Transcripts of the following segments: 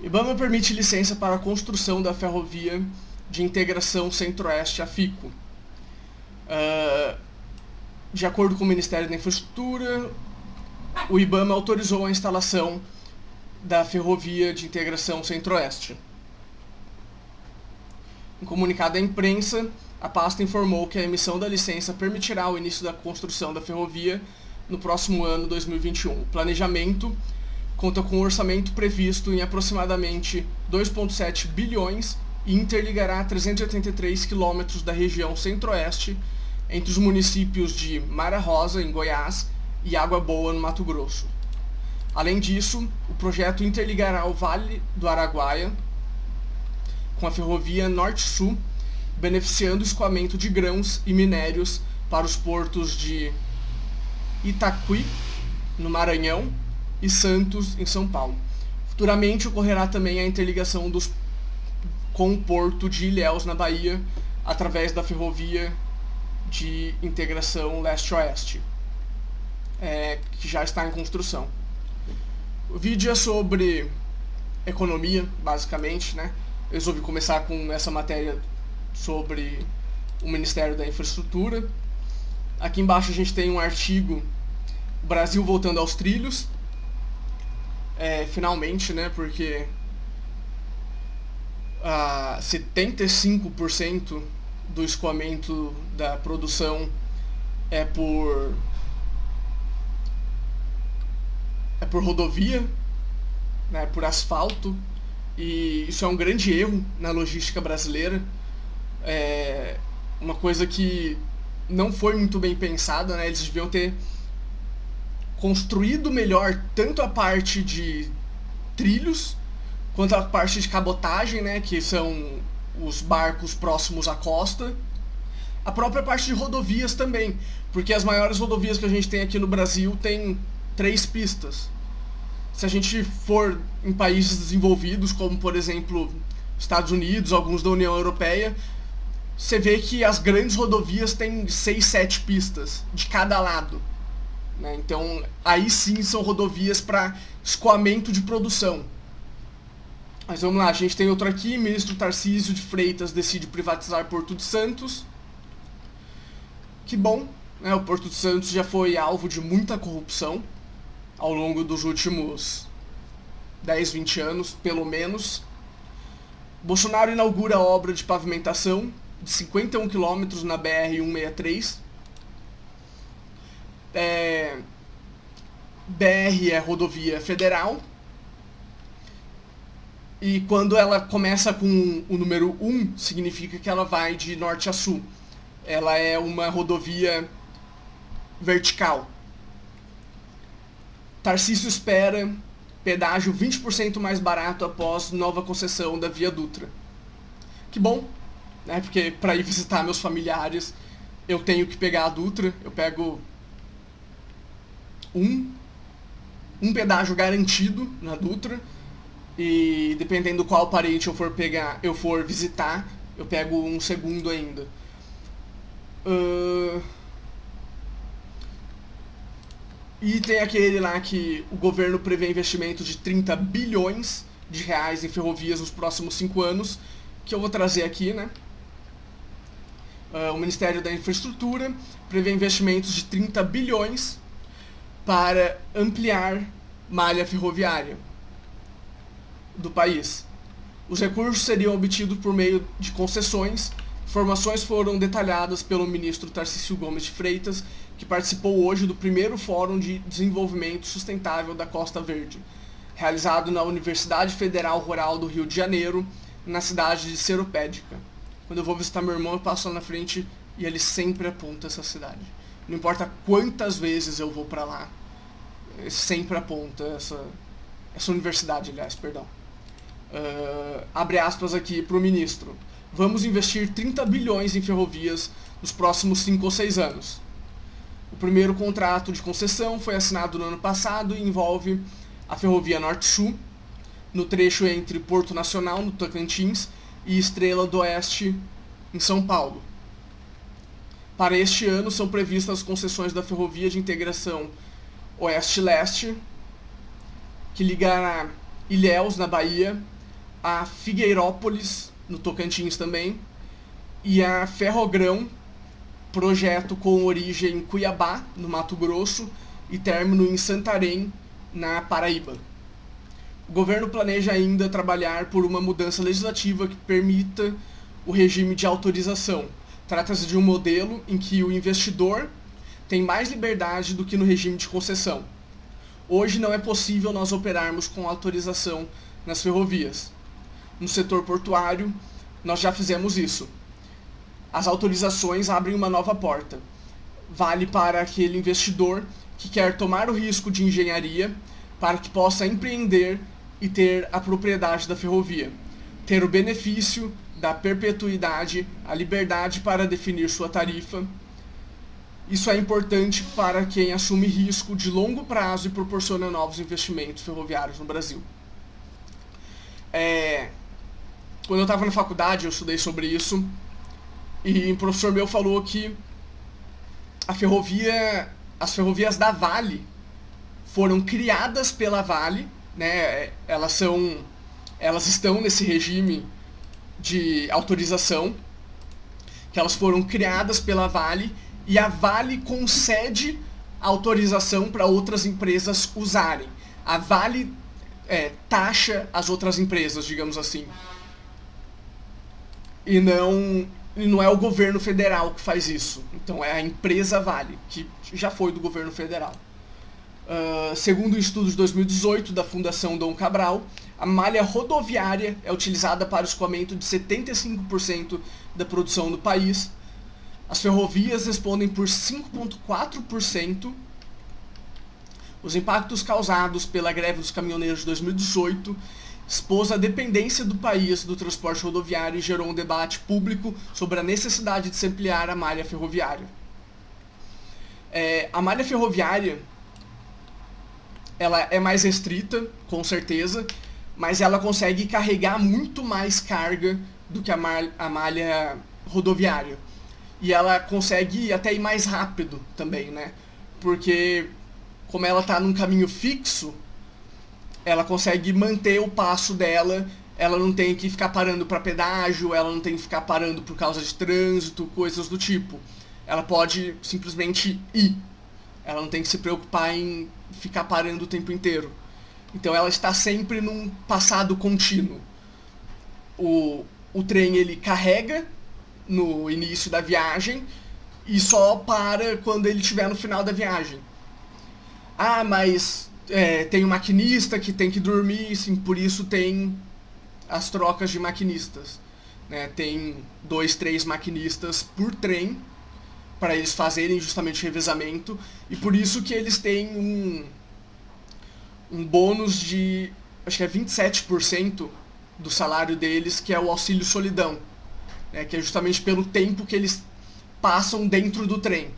IBAMA permite licença para a construção da ferrovia de integração Centro-Oeste, a FICO. De acordo com o Ministério da Infraestrutura, o IBAMA autorizou a instalação da ferrovia de integração Centro-Oeste. Em comunicado à imprensa, a pasta informou que a emissão da licença permitirá o início da construção da ferrovia no próximo ano 2021. O planejamento conta com um orçamento previsto em aproximadamente 2,7 bilhões e interligará 383 quilômetros da região Centro-Oeste entre os municípios de Mara Rosa, em Goiás, e Água Boa, no Mato Grosso. Além disso, o projeto interligará o Vale do Araguaia com a ferrovia Norte-Sul, beneficiando o escoamento de grãos e minérios para os portos de Itaquí, no Maranhão, e Santos, em São Paulo. Futuramente ocorrerá também a interligação com o porto de Ilhéus, na Bahia, através da ferrovia de integração leste-oeste, que já está em construção. O vídeo é sobre economia, basicamente, né? Eu resolvi começar com essa matéria sobre o Ministério da Infraestrutura. Aqui embaixo a gente tem um artigo, o Brasil voltando aos trilhos. Finalmente, né? Porque 75% do escoamento da produção é por rodovia, né, por asfalto, e isso é um grande erro na logística brasileira. Uma coisa que não foi muito bem pensada, né? Eles deviam ter construído melhor tanto a parte de trilhos quanto a parte de cabotagem, né, que são os barcos próximos à costa. A própria parte de rodovias também, porque as maiores rodovias que a gente tem aqui no Brasil tem 3 pistas. Se a gente for em países desenvolvidos, como por exemplo Estados Unidos, alguns da União Europeia, você vê que as grandes rodovias têm 6, 7 pistas de cada lado, né? Então aí sim são rodovias para escoamento de produção. Mas vamos lá, a gente tem outro aqui: ministro Tarcísio de Freitas decide privatizar Porto de Santos. Que bom, né? O Porto de Santos já foi alvo de muita corrupção ao longo dos últimos 10, 20 anos, pelo menos. Bolsonaro inaugura a obra de pavimentação de 51 quilômetros na BR-163. BR é rodovia federal. E quando ela começa com o número 1, significa que ela vai de norte a sul. Ela é uma rodovia vertical. Tarcísio espera pedágio 20% mais barato após nova concessão da Via Dutra. Que bom, né? Porque para ir visitar meus familiares eu tenho que pegar a Dutra. Eu pego um pedágio garantido na Dutra, e dependendo qual parente eu for visitar, eu pego um segundo ainda. E tem aquele lá que o governo prevê investimento de 30 bilhões de reais em ferrovias nos próximos 5 anos, que eu vou trazer aqui, né? O Ministério da Infraestrutura prevê investimentos de 30 bilhões para ampliar malha ferroviária do país. Os recursos seriam obtidos por meio de concessões. Informações foram detalhadas pelo ministro Tarcísio Gomes de Freitas, que participou hoje do primeiro Fórum de Desenvolvimento Sustentável da Costa Verde, realizado na Universidade Federal Rural do Rio de Janeiro, na cidade de Seropédica. Quando eu vou visitar meu irmão, eu passo lá na frente e ele sempre aponta essa cidade. Não importa quantas vezes eu vou para lá, ele sempre aponta essa universidade, aliás, perdão. Abre aspas aqui para o ministro: vamos investir 30 bilhões em ferrovias nos próximos 5 ou 6 anos. O primeiro contrato de concessão foi assinado no ano passado e envolve a ferrovia Norte-Sul, no trecho entre Porto Nacional, no Tocantins, e Estrela do Oeste, em São Paulo. Para este ano são previstas as concessões da ferrovia de integração Oeste-Leste, que ligará Ilhéus, na Bahia, a Figueirópolis, no Tocantins também, e a Ferrogrão, projeto com origem em Cuiabá, no Mato Grosso, e término em Santarém, na Paraíba. O governo planeja ainda trabalhar por uma mudança legislativa que permita o regime de autorização. Trata-se de um modelo em que o investidor tem mais liberdade do que no regime de concessão. Hoje não é possível nós operarmos com autorização nas ferrovias. No setor portuário, nós já fizemos isso. As autorizações abrem uma nova porta. Vale para aquele investidor que quer tomar o risco de engenharia para que possa empreender e ter a propriedade da ferrovia, ter o benefício da perpetuidade, a liberdade para definir sua tarifa. Isso é importante para quem assume risco de longo prazo e proporciona novos investimentos ferroviários no Brasil. Quando eu estava na faculdade, eu estudei sobre isso, e um professor meu falou que as ferrovias da Vale foram criadas pela Vale, né? Elas estão nesse regime de autorização, que elas foram criadas pela Vale, e a Vale concede autorização para outras empresas usarem. A Vale taxa as outras empresas, digamos assim. E não é o governo federal que faz isso. Então é a empresa Vale, que já foi do governo federal. Segundo o estudo de 2018 da Fundação Dom Cabral, a malha rodoviária é utilizada para o escoamento de 75% da produção do país. As ferrovias respondem por 5,4%. Os impactos causados pela greve dos caminhoneiros de 2018 expôs a dependência do país do transporte rodoviário e gerou um debate público sobre a necessidade de se ampliar a malha ferroviária. A malha ferroviária ela é mais restrita, com certeza, mas ela consegue carregar muito mais carga do que a malha rodoviária. E ela consegue até ir mais rápido também, né? Porque como ela está num caminho fixo, ela consegue manter o passo dela, ela não tem que ficar parando para pedágio, ela não tem que ficar parando por causa de trânsito, coisas do tipo. Ela pode simplesmente ir. Ela não tem que se preocupar em ficar parando o tempo inteiro. Então ela está sempre num passado contínuo. O trem ele carrega no início da viagem e só para quando ele estiver no final da viagem. Mas tem um maquinista que tem que dormir, sim, por isso tem as trocas de maquinistas. Né? Tem 2, 3 maquinistas por trem para eles fazerem justamente o revezamento, e por isso que eles têm um bônus de, acho que é 27% do salário deles, que é o auxílio solidão, né? Que é justamente pelo tempo que eles passam dentro do trem.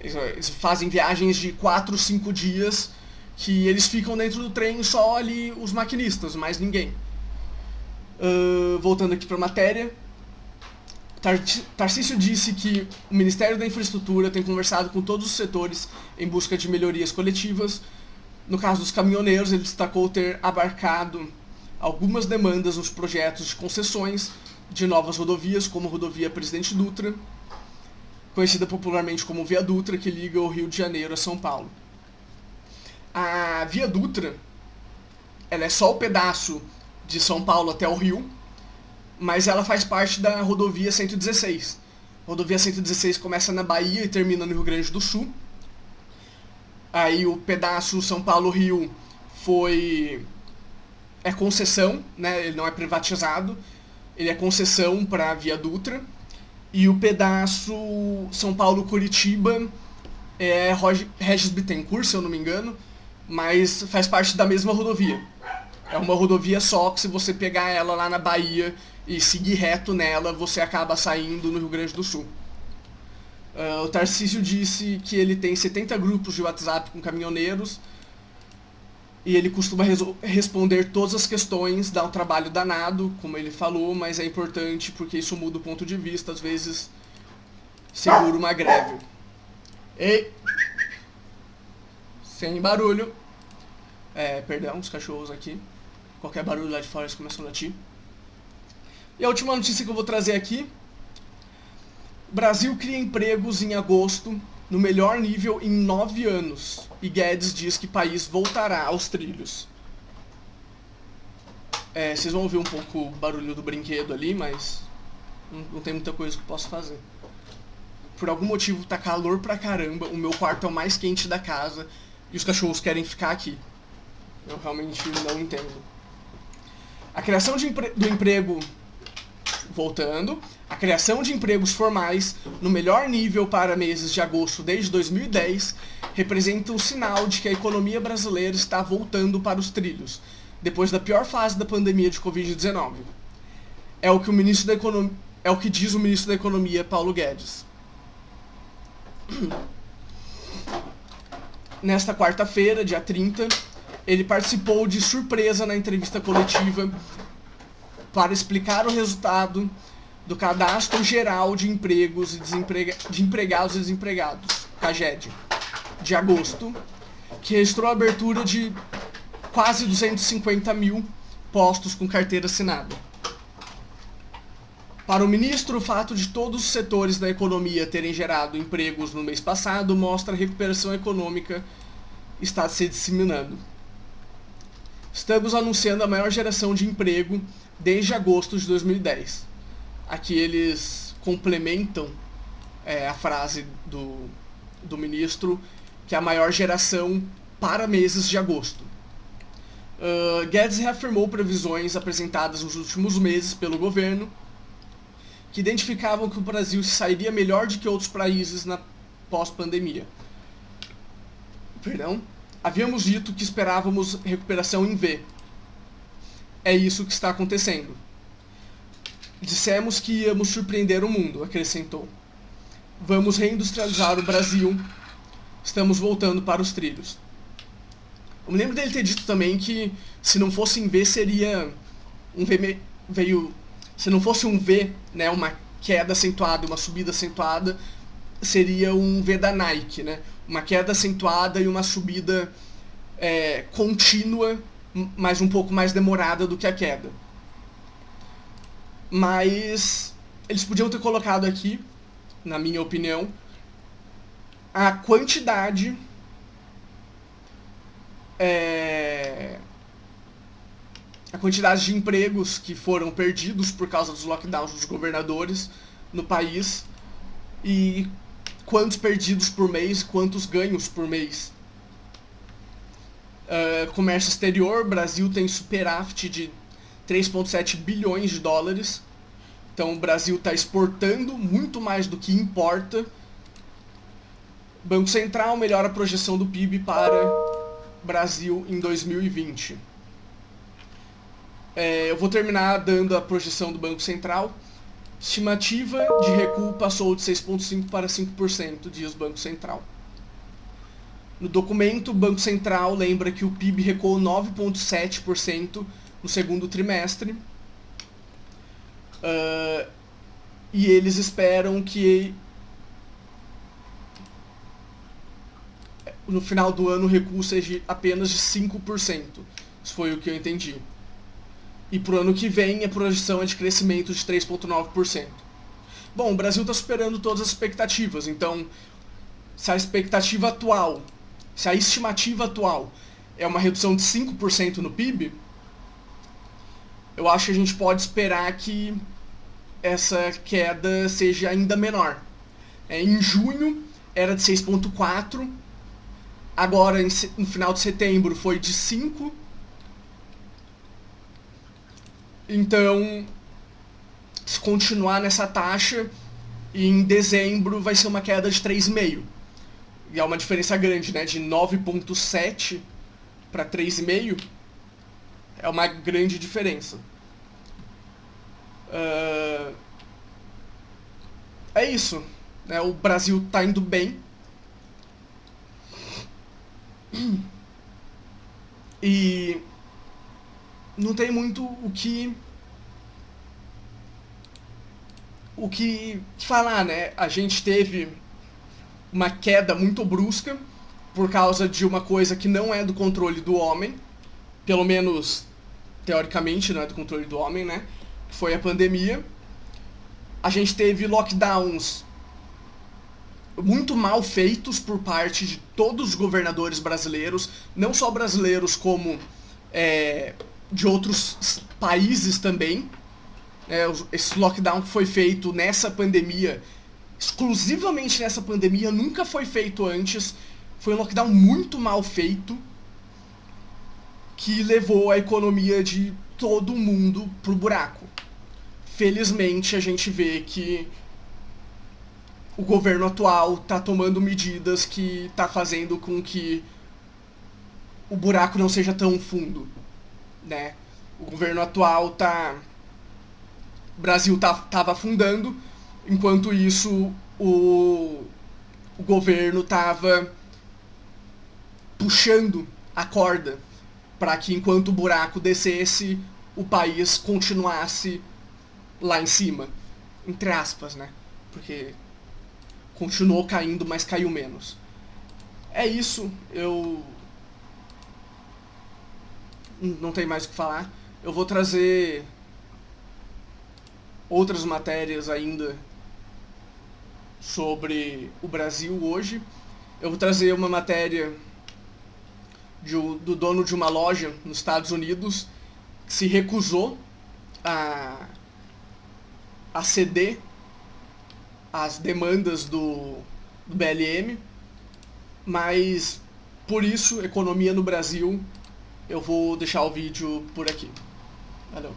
Eles fazem viagens de 4, 5 dias que eles ficam dentro do trem, só ali os maquinistas, mais ninguém. Voltando aqui para a matéria, Tarcísio disse que o Ministério da Infraestrutura tem conversado com todos os setores em busca de melhorias coletivas. No caso dos caminhoneiros, ele destacou ter abarcado algumas demandas nos projetos de concessões de novas rodovias, como a rodovia Presidente Dutra, conhecida popularmente como Via Dutra, que liga o Rio de Janeiro a São Paulo. A Via Dutra, ela é só o pedaço de São Paulo até o Rio, mas ela faz parte da rodovia 116. A rodovia 116 começa na Bahia e termina no Rio Grande do Sul. Aí o pedaço São Paulo-Rio é concessão, né? Ele não é privatizado, ele é concessão para a Via Dutra. E o pedaço São Paulo-Curitiba é Regis Bittencourt, se eu não me engano, mas faz parte da mesma rodovia. É uma rodovia só que, se você pegar ela lá na Bahia e seguir reto nela, você acaba saindo no Rio Grande do Sul. O Tarcísio disse que ele tem 70 grupos de WhatsApp com caminhoneiros e ele costuma responder todas as questões, dá um trabalho danado, como ele falou, mas é importante porque isso muda o ponto de vista, às vezes segura uma greve. Sem barulho. Perdão, os cachorros aqui. Qualquer barulho lá de fora eles começam a latir. E a última notícia que eu vou trazer aqui. Brasil cria empregos em agosto no melhor nível em 9 anos. E Guedes diz que o país voltará aos trilhos. Vocês vão ouvir um pouco o barulho do brinquedo ali, mas não tem muita coisa que eu possa fazer. Por algum motivo tá calor pra caramba, o meu quarto é o mais quente da casa e os cachorros querem ficar aqui. Eu realmente não entendo. A criação do emprego... Voltando, a criação de empregos formais no melhor nível para meses de agosto desde 2010 representa um sinal de que a economia brasileira está voltando para os trilhos, depois da pior fase da pandemia de Covid-19. É o que diz o ministro da Economia, Paulo Guedes. Nesta quarta-feira, dia 30, ele participou de surpresa na entrevista coletiva para explicar o resultado do Cadastro Geral de Empregos e de Empregados e Desempregados, CAGED, de agosto, que registrou a abertura de quase 250 mil postos com carteira assinada. Para o ministro, o fato de todos os setores da economia terem gerado empregos no mês passado mostra a recuperação econômica está se disseminando. Estamos anunciando a maior geração de emprego desde agosto de 2010. Aqui eles complementam a frase do ministro, que é a maior geração para meses de agosto. Guedes reafirmou previsões apresentadas nos últimos meses pelo governo, que identificavam que o Brasil sairia melhor do que outros países na pós-pandemia. Havíamos dito que esperávamos recuperação em V. É isso que está acontecendo. Dissemos que íamos surpreender o mundo, acrescentou. Vamos reindustrializar o Brasil. Estamos voltando para os trilhos. Eu me lembro dele ter dito também que se não fosse em V seria um V se não fosse um V, né, uma queda acentuada, uma subida acentuada, seria um V da Nike, né? Uma queda acentuada e uma subida contínua, mas um pouco mais demorada do que a queda. Mas eles podiam ter colocado aqui, na minha opinião, a quantidade de empregos que foram perdidos por causa dos lockdowns dos governadores no país e quantos perdidos por mês, quantos ganhos por mês. Comércio exterior, Brasil tem superávit de 3,7 bilhões de dólares. Então o Brasil está exportando muito mais do que importa. Banco Central melhora a projeção do PIB para Brasil em 2020. Eu vou terminar dando a projeção do Banco Central. Estimativa de recuo passou de 6,5% para 5%, diz o Banco Central. No documento, o Banco Central lembra que o PIB recuou 9,7% no segundo trimestre. E eles esperam que no final do ano o recuo seja apenas de 5%. Isso foi o que eu entendi. E para o ano que vem a projeção é de crescimento de 3,9%. Bom, o Brasil está superando todas as expectativas, então se a estimativa atual é uma redução de 5% no PIB, eu acho que a gente pode esperar que essa queda seja ainda menor. Em junho era de 6,4%, agora no final de setembro foi de 5%, então se continuar nessa taxa, em dezembro vai ser uma queda de 3,5%. E é uma diferença grande, né? De 9,7 para 3,5 é uma grande diferença. É isso, né? O Brasil está indo bem. E não tem muito o que falar, né? A gente teve uma queda muito brusca por causa de uma coisa que não é do controle do homem, pelo menos teoricamente não é do controle do homem, né? Foi a pandemia. A gente teve lockdowns muito mal feitos por parte de todos os governadores brasileiros, não só brasileiros como de outros países também. Esse lockdown foi feito nessa pandemia, exclusivamente nessa pandemia, nunca foi feito antes. Foi um lockdown muito mal feito, que levou a economia de todo mundo pro buraco. Felizmente a gente vê que o governo atual está tomando medidas que está fazendo com que o buraco não seja tão fundo, né? O governo atual o Brasil tava afundando, enquanto isso o governo tava puxando a corda para que enquanto o buraco descesse, o país continuasse lá em cima, entre aspas, né? Porque continuou caindo, mas caiu menos. É isso, eu não tenho mais o que falar. Eu vou trazer outras matérias ainda sobre o Brasil hoje. Eu vou trazer uma matéria do dono de uma loja nos Estados Unidos que se recusou a ceder as demandas do BLM, mas por isso, economia no Brasil, eu vou deixar o vídeo por aqui. Valeu.